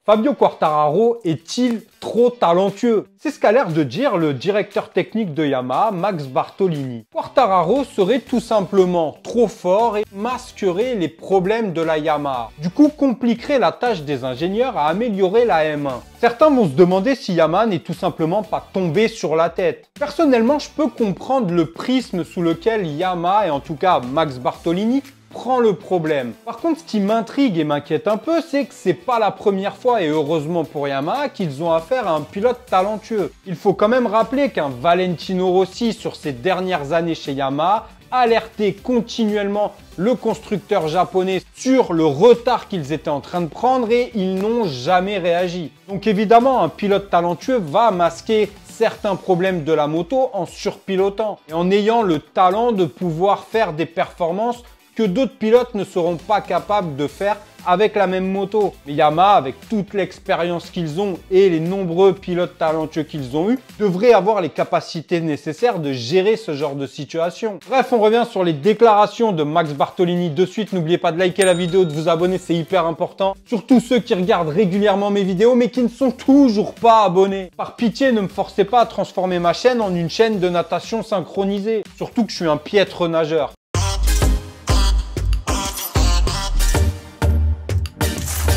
Fabio Quartararo est-il trop talentueux? C'est ce qu'a l'air de dire le directeur technique de Yamaha, Max Bartolini. Quartararo serait tout simplement trop fort et masquerait les problèmes de la Yamaha. Du coup, compliquerait la tâche des ingénieurs à améliorer la M1. Certains vont se demander si Yamaha n'est tout simplement pas tombé sur la tête. Personnellement, je peux comprendre le prisme sous lequel Yamaha, et en tout cas Max Bartolini, prend le problème. Par contre, ce qui m'intrigue et m'inquiète un peu, c'est que c'est pas la première fois, et heureusement pour Yamaha, qu'ils ont affaire à un pilote talentueux. Il faut quand même rappeler qu'un Valentino Rossi, sur ses dernières années chez Yamaha, alertait continuellement le constructeur japonais sur le retard qu'ils étaient en train de prendre et ils n'ont jamais réagi. Donc évidemment, un pilote talentueux va masquer certains problèmes de la moto en surpilotant et en ayant le talent de pouvoir faire des performances que d'autres pilotes ne seront pas capables de faire avec la même moto. Mais Yamaha, avec toute l'expérience qu'ils ont et les nombreux pilotes talentueux qu'ils ont eu, devrait avoir les capacités nécessaires de gérer ce genre de situation. Bref, on revient sur les déclarations de Max Bartolini de suite. N'oubliez pas de liker la vidéo, de vous abonner, c'est hyper important. Surtout ceux qui regardent régulièrement mes vidéos mais qui ne sont toujours pas abonnés. Par pitié, ne me forcez pas à transformer ma chaîne en une chaîne de natation synchronisée. Surtout que je suis un piètre nageur.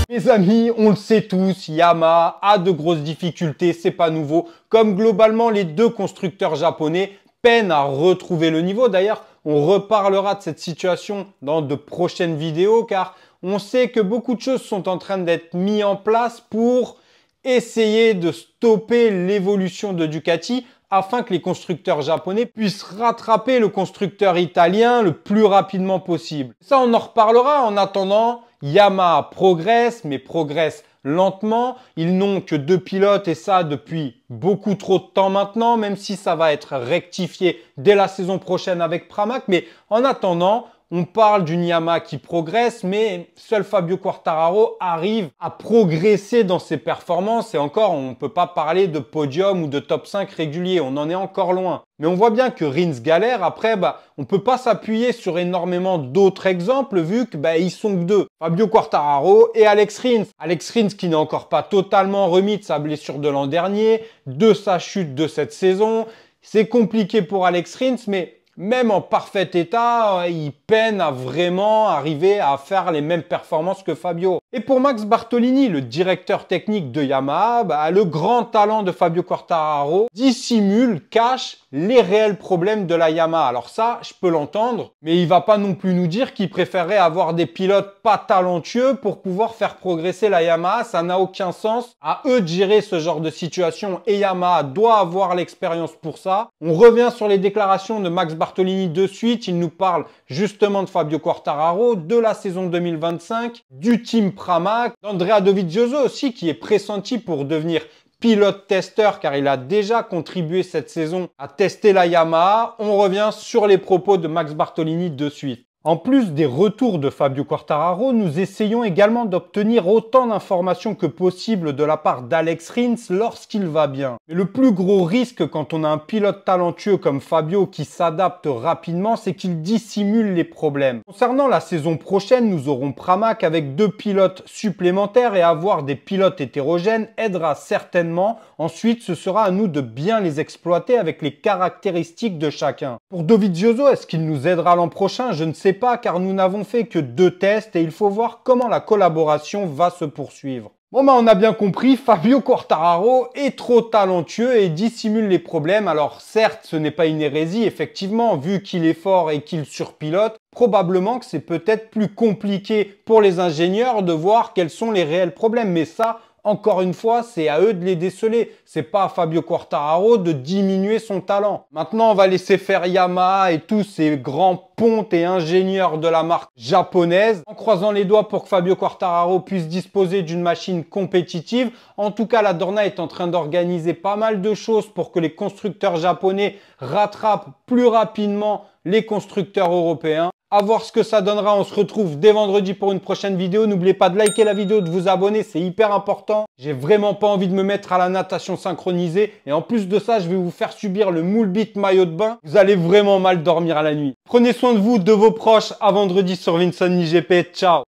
Mes amis, on le sait tous, Yamaha a de grosses difficultés, c'est pas nouveau. Comme globalement les deux constructeurs japonais peinent à retrouver le niveau. D'ailleurs, on reparlera de cette situation dans de prochaines vidéos car on sait que beaucoup de choses sont en train d'être mises en place pour essayer de stopper l'évolution de Ducati afin que les constructeurs japonais puissent rattraper le constructeur italien le plus rapidement possible. Ça, on en reparlera. En attendant, Yamaha progresse, mais progresse lentement. Ils n'ont que 2 pilotes et ça depuis beaucoup trop de temps maintenant, même si ça va être rectifié dès la saison prochaine avec Pramac. Mais en attendant, on parle d'une Yamaha qui progresse, mais seul Fabio Quartararo arrive à progresser dans ses performances. Et encore, on ne peut pas parler de podium ou de top 5 régulier. On en est encore loin. Mais on voit bien que Rins galère. Après, on ne peut pas s'appuyer sur énormément d'autres exemples vu que ils sont que 2. Fabio Quartararo et Alex Rins. Alex Rins qui n'est encore pas totalement remis de sa blessure de l'an dernier, de sa chute de cette saison. C'est compliqué pour Alex Rins, mais même en parfait état, il peine à vraiment arriver à faire les mêmes performances que Fabio. Et pour Max Bartolini, le directeur technique de Yamaha, le grand talent de Fabio Quartararo dissimule, cache les réels problèmes de la Yamaha. Alors ça, je peux l'entendre, mais il va pas non plus nous dire qu'il préférerait avoir des pilotes pas talentueux pour pouvoir faire progresser la Yamaha. Ça n'a aucun sens. À eux de gérer ce genre de situation et Yamaha doit avoir l'expérience pour ça. On revient sur les déclarations de Max Bartolini de suite. Il nous parle justement de Fabio Quartararo, de la saison 2025, du team Pramac, d'Andrea Dovizioso aussi qui est pressenti pour devenir pilote-testeur car il a déjà contribué cette saison à tester la Yamaha. On revient sur les propos de Max Bartolini de suite. En plus des retours de Fabio Quartararo, nous essayons également d'obtenir autant d'informations que possible de la part d'Alex Rins lorsqu'il va bien. Mais le plus gros risque quand on a un pilote talentueux comme Fabio qui s'adapte rapidement, c'est qu'il dissimule les problèmes. Concernant la saison prochaine, nous aurons Pramac avec 2 pilotes supplémentaires et avoir des pilotes hétérogènes aidera certainement. Ensuite, ce sera à nous de bien les exploiter avec les caractéristiques de chacun. Pour Dovizioso, est-ce qu'il nous aidera l'an prochain? Je ne sais pas car nous n'avons fait que 2 tests et il faut voir comment la collaboration va se poursuivre. Bon on a bien compris, Fabio Quartararo est trop talentueux et dissimule les problèmes. Alors certes, ce n'est pas une hérésie, effectivement, vu qu'il est fort et qu'il surpilote, probablement que c'est peut-être plus compliqué pour les ingénieurs de voir quels sont les réels problèmes. Mais ça, encore une fois, c'est à eux de les déceler. C'est pas à Fabio Quartararo de diminuer son talent. Maintenant, on va laisser faire Yamaha et tous ces grands pontes et ingénieurs de la marque japonaise, en croisant les doigts pour que Fabio Quartararo puisse disposer d'une machine compétitive. En tout cas, la Dorna est en train d'organiser pas mal de choses pour que les constructeurs japonais rattrapent plus rapidement les constructeurs européens. À voir ce que ça donnera, on se retrouve dès vendredi pour une prochaine vidéo. N'oubliez pas de liker la vidéo, de vous abonner, c'est hyper important. J'ai vraiment pas envie de me mettre à la natation synchronisée. Et en plus de ça, je vais vous faire subir le moule bit maillot de bain. Vous allez vraiment mal dormir à la nuit. Prenez soin de vous, de vos proches. À vendredi sur Vincent IGP. Ciao.